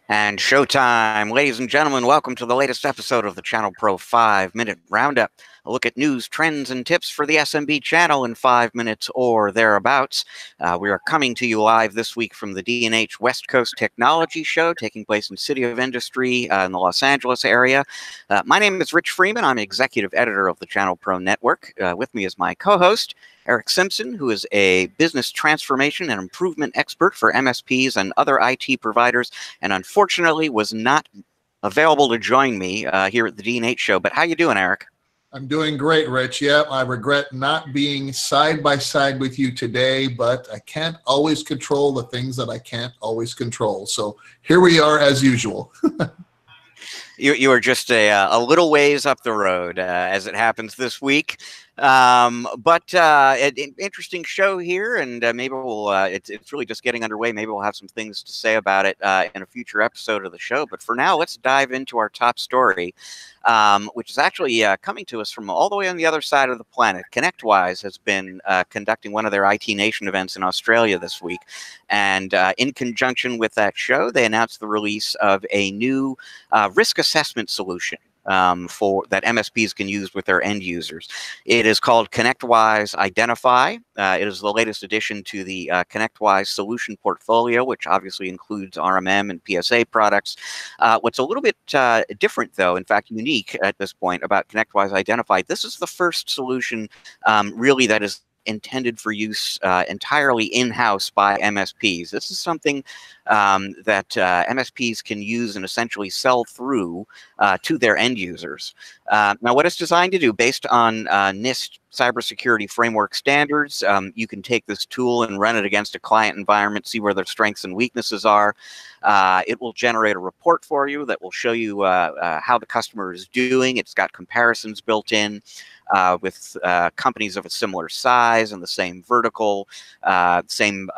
And showtime. Ladies and gentlemen, welcome to the latest episode of the ChannelPro 5-Minute Roundup. A look at news, trends, and tips for the SMB channel in 5 minutes or thereabouts. We are coming to you live this week from the D&H West Coast Technology Show, taking place in City of Industry in the Los Angeles area. My name is Rich Freeman. I'm executive editor of the ChannelPro Network. With me is my co-host, Erick Simpson, who is a business transformation and improvement expert for MSPs and other IT providers, and unfortunately was not available to join me here at the D&H show. But how you doing, Erick? I'm doing great, Rich. Yeah, I regret not being side by side with you today, but I can't always control the things that I can't always control. So here we are as usual. You are just a little ways up the road, as it happens this week. But an interesting show here, and maybe we'll, it's really just getting underway. Maybe we'll have some things to say about it in a future episode of the show. But for now, let's dive into our top story, which is actually coming to us from all the way on the other side of the planet. ConnectWise has been conducting one of their IT Nation events in Australia this week. And in conjunction with that show, they announced the release of a new risk assessment solution for that MSPs can use with their end users. It is called ConnectWise Identify. It is the latest addition to the ConnectWise solution portfolio, which obviously includes RMM and PSA products. What's a little bit different, though, in fact, unique at this point about ConnectWise Identify, this is the first solution really that is intended for use entirely in-house by MSPs. This is something that MSPs can use and essentially sell through to their end users. Now, what it's designed to do, based on NIST cybersecurity framework standards, you can take this tool and run it against a client environment, see where their strengths and weaknesses are. It will generate a report for you that will show you how the customer is doing. It's got comparisons built in with companies of a similar size and the same vertical, same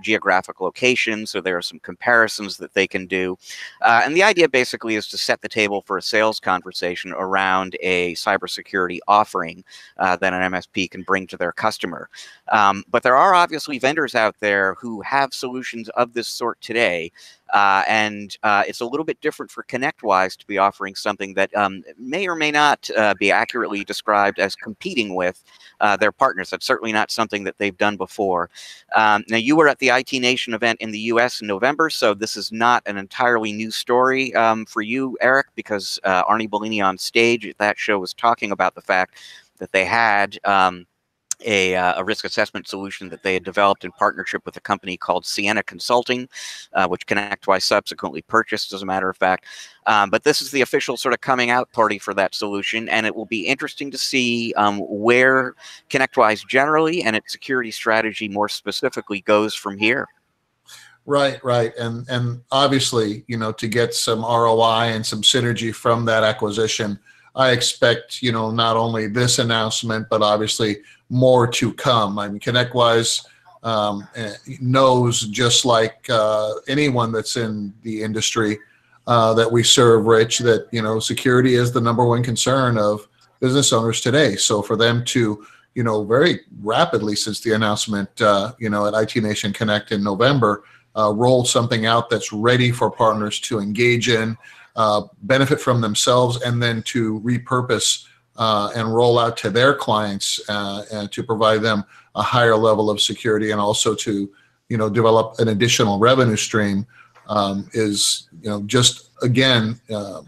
geographic location. So there are some comparisons that they can do. And the idea basically is to set the table for a sales conversation around a cybersecurity offering that an MSP can bring to their customer. But there are obviously vendors out there who have solutions of this sort today. And it's a little bit different for ConnectWise to be offering something that may or may not be accurately described as competing with their partners. That's certainly not something that they've done before. Now, you were at the IT Nation event in the US in November, so this is not an entirely new story for you, Erick, because Arnie Bellini on stage at that show was talking about the fact that they had a risk assessment solution that they had developed in partnership with a company called Sienna Consulting, which ConnectWise subsequently purchased, as a matter of fact. But this is the official sort of coming out party for that solution, and it will be interesting to see where ConnectWise generally and its security strategy more specifically goes from here. Right. And obviously, you know, to get some ROI and some synergy from that acquisition, I expect, you know, not only this announcement, but obviously more to come. I mean, ConnectWise knows, just like anyone that's in the industry that we serve, Rich, that, you know, security is the #1 concern of business owners today. So for them to, you know, very rapidly since the announcement, you know, at IT Nation Connect in November, roll something out that's ready for partners to engage in, benefit from themselves, and then to repurpose and roll out to their clients and to provide them a higher level of security, and also to, you know, develop an additional revenue stream is, you know, just again a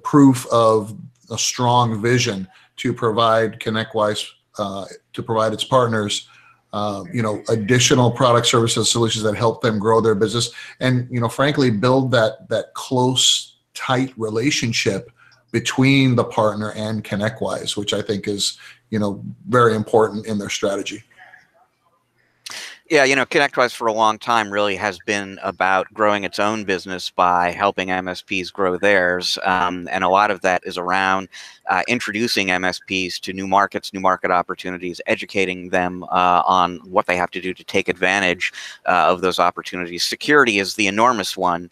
proof of a strong vision to provide ConnectWise to provide its partners you know, additional product, services, solutions that help them grow their business, and, you know, frankly, build that close, tight relationship between the partner and ConnectWise, which I think is, you know, very important in their strategy. Yeah, you know, ConnectWise for a long time really has been about growing its own business by helping MSPs grow theirs. And a lot of that is around introducing MSPs to new markets, new market opportunities, educating them on what they have to do to take advantage of those opportunities. Security is the enormous one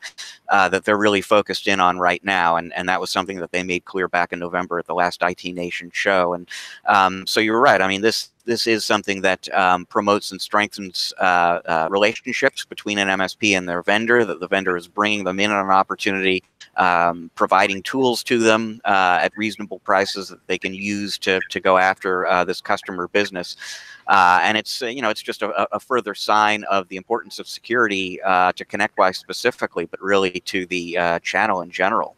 that they're really focused in on right now. And that was something that they made clear back in November at the last IT Nation show. And so you're right. I mean, this this is something that promotes and strengthens relationships between an MSP and their vendor, that the vendor is bringing them in on an opportunity, providing tools to them at reasonable prices that they can use to go after this customer business. And it's it's just a further sign of the importance of security to ConnectWise specifically, but really to the channel in general.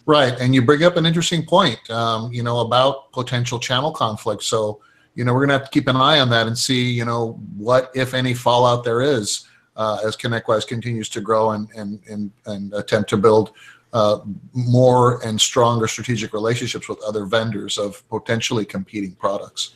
Right, and you bring up an interesting point, about potential channel conflict. So, we're going to have to keep an eye on that and see, what, if any, fallout there is as ConnectWise continues to grow and attempt to build more and stronger strategic relationships with other vendors of potentially competing products.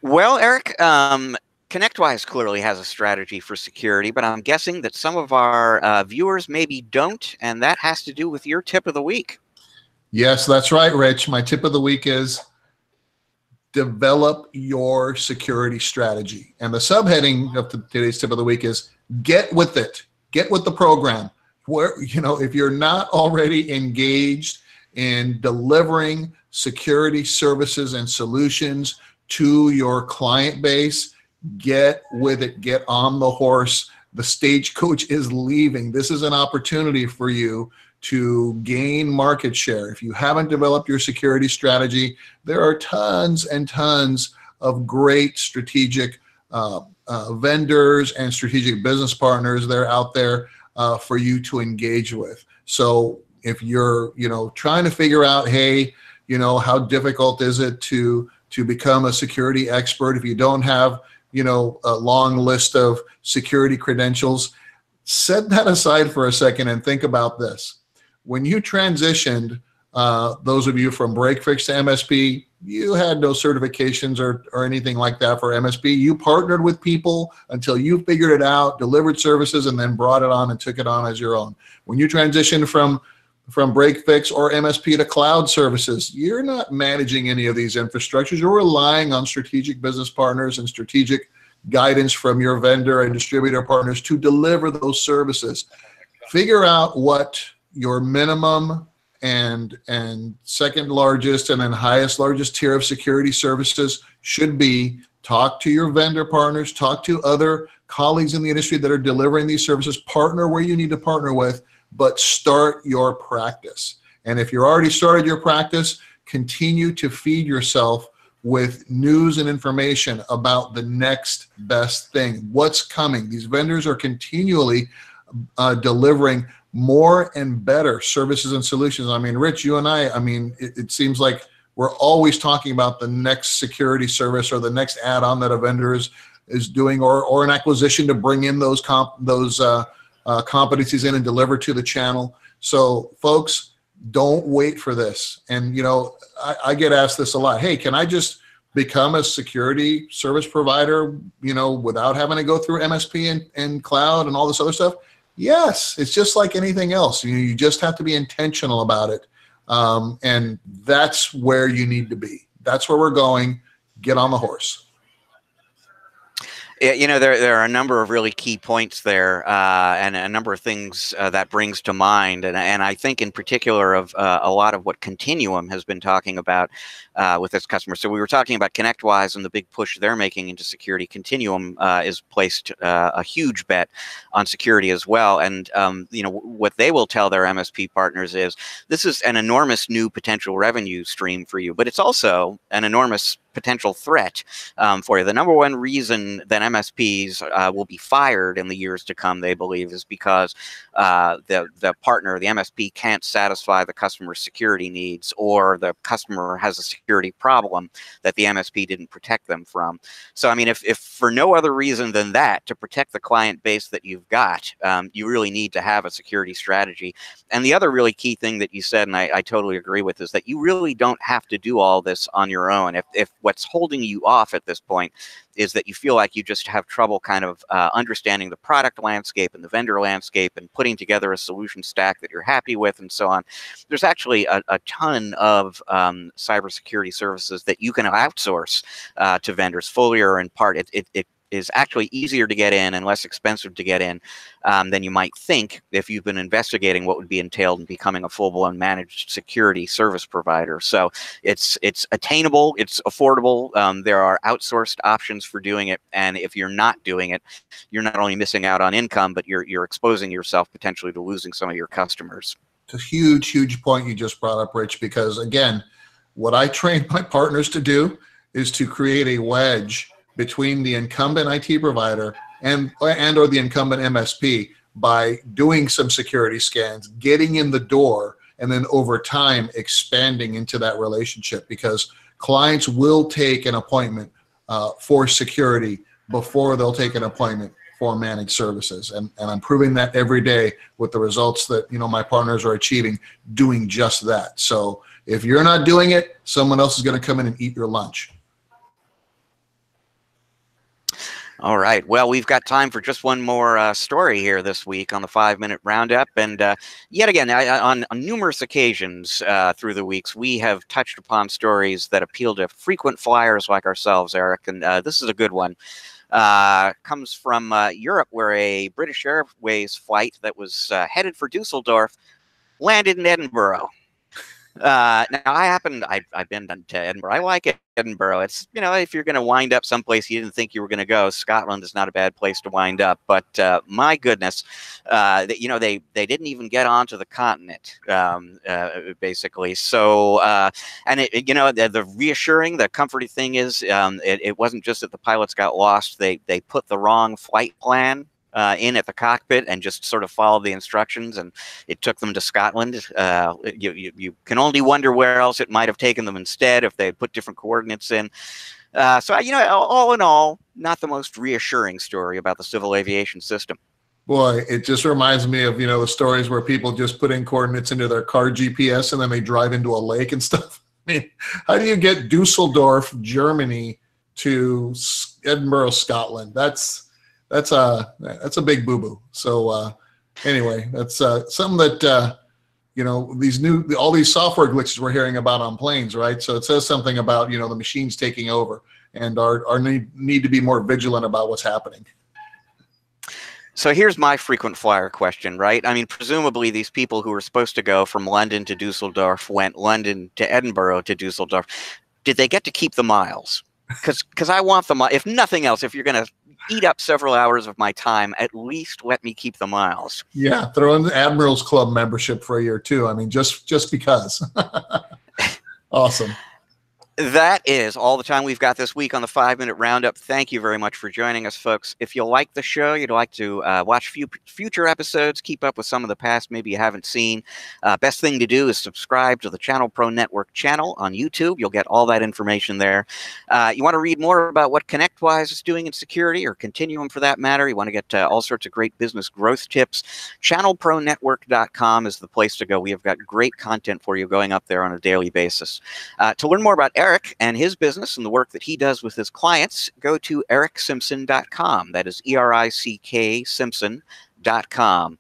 Well, Eric, ConnectWise clearly has a strategy for security, but I'm guessing that some of our viewers maybe don't, and that has to do with your tip of the week. Yes, that's right, Rich. My tip of the week is develop your security strategy. And the subheading of today's tip of the week is get with it. Get with the program. Where, if you're not already engaged in delivering security services and solutions to your client base, get with it, get on the horse. The stagecoach is leaving. This is an opportunity for you to gain market share. If you haven't developed your security strategy, there are tons and tons of great strategic vendors and strategic business partners that are out there for you to engage with. So if you're, trying to figure out, hey, how difficult is it to become a security expert if you don't have, a long list of security credentials, set that aside for a second and think about this. When you transitioned, those of you from break fix to MSP, you had no certifications or anything like that for MSP. You partnered with people until you figured it out, delivered services, and then brought it on and took it on as your own. When you transitioned from break fix or MSP to cloud services, you're not managing any of these infrastructures. You're relying on strategic business partners and strategic guidance from your vendor and distributor partners to deliver those services. Figure out what your minimum and second largest and then highest largest tier of security services should be. Talk to your vendor partners, talk to other colleagues in the industry that are delivering these services, partner where you need to partner with, but start your practice. And if you're already started your practice, continue to feed yourself with news and information about the next best thing, what's coming. These vendors are continually delivering more and better services and solutions. I mean, Rich, you and I mean, it seems like we're always talking about the next security service or the next add-on that a vendor is doing, or an acquisition to bring in those competencies in and deliver to the channel. So folks, don't wait for this. And I get asked this a lot. Hey, can I just become a security service provider, without having to go through MSP and cloud and all this other stuff? Yes, it's just like anything else. You just have to be intentional about it. And that's where you need to be. That's where we're going. Get on the horse. Yeah, there are a number of really key points there, and a number of things that brings to mind, and I think in particular of a lot of what Continuum has been talking about with its customers. So we were talking about ConnectWise and the big push they're making into security. Continuum is placed a huge bet on security as well, and what they will tell their MSP partners is this is an enormous new potential revenue stream for you, but it's also an enormous potential threat for you. The number one reason that MSPs will be fired in the years to come, they believe, is because the partner, the MSP, can't satisfy the customer's security needs, or the customer has a security problem that the MSP didn't protect them from. So, I mean, if for no other reason than that, to protect the client base that you've got, you really need to have a security strategy. And the other really key thing that you said, and I totally agree with, is that you really don't have to do all this on your own. If what's holding you off at this point is that you feel like you just have trouble kind of understanding the product landscape and the vendor landscape and putting together a solution stack that you're happy with and so on, there's actually a ton of cybersecurity services that you can outsource to vendors, fully or in part. It is actually easier to get in and less expensive to get in than you might think if you've been investigating what would be entailed in becoming a full-blown managed security service provider. So it's attainable, it's affordable. There are outsourced options for doing it, and if you're not doing it, you're not only missing out on income, but you're exposing yourself potentially to losing some of your customers. It's a huge, huge point you just brought up, Rich, because again, what I train my partners to do is to create a wedge between the incumbent IT provider and or the incumbent MSP by doing some security scans, getting in the door, and then over time expanding into that relationship, because clients will take an appointment for security before they'll take an appointment for managed services. And I'm proving that every day with the results that, you know, my partners are achieving doing just that. So if you're not doing it, someone else is going to come in and eat your lunch. All right. Well, we've got time for just one more story here this week on the 5-minute roundup. And yet again, on numerous occasions through the weeks, we have touched upon stories that appeal to frequent flyers like ourselves, Eric. And this is a good one. Comes from Europe, where a British Airways flight that was headed for Dusseldorf landed in Edinburgh. Now I've been to Edinburgh. I like Edinburgh. It's, you know, if you're going to wind up someplace you didn't think you were going to go, Scotland is not a bad place to wind up. But my goodness, you know, they didn't even get onto the continent, basically. So, and it, you know, the reassuring, the comforting thing is, it wasn't just that the pilots got lost. They put the wrong flight plan in at the cockpit and just sort of followed the instructions, and it took them to Scotland. You can only wonder where else it might have taken them instead if they had put different coordinates in. So, you know, all in all, not the most reassuring story about the civil aviation system. Boy, it just reminds me of, you know, the stories where people just put in coordinates into their car GPS and then they drive into a lake and stuff. I mean, how do you get Dusseldorf, Germany to Edinburgh, Scotland? That's a big boo-boo. So anyway, that's something that you know, all these software glitches we're hearing about on planes, right? So it says something about, you know, the machines taking over, and our need to be more vigilant about what's happening. So here's my frequent flyer question, right? I mean, presumably these people who were supposed to go from London to Dusseldorf went London to Edinburgh to Dusseldorf. Did they get to keep the miles? Because I want them, if nothing else, if you're going to eat up several hours of my time, at least let me keep the miles. Yeah, throw in the Admirals Club membership for a year too. I mean, just because. Awesome. That is all the time we've got this week on the 5-minute roundup. Thank you very much for joining us, folks. If you like the show, you'd like to watch future episodes, keep up with some of the past maybe you haven't seen, best thing to do is subscribe to the ChannelPro Network channel on YouTube. You'll get all that information there. You want to read more about what ConnectWise is doing in security, or Continuum for that matter. You want to get all sorts of great business growth tips. ChannelProNetwork.com is the place to go. We have got great content for you going up there on a daily basis. To learn more about Erick and his business and the work that he does with his clients, go to ErickSimpson.com. That is ERICK Simpson.com.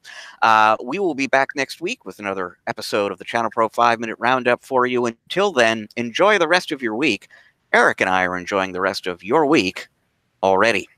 We will be back next week with another episode of the ChannelPro 5-minute roundup for you. Until then, enjoy the rest of your week. Erick and I are enjoying the rest of your week already.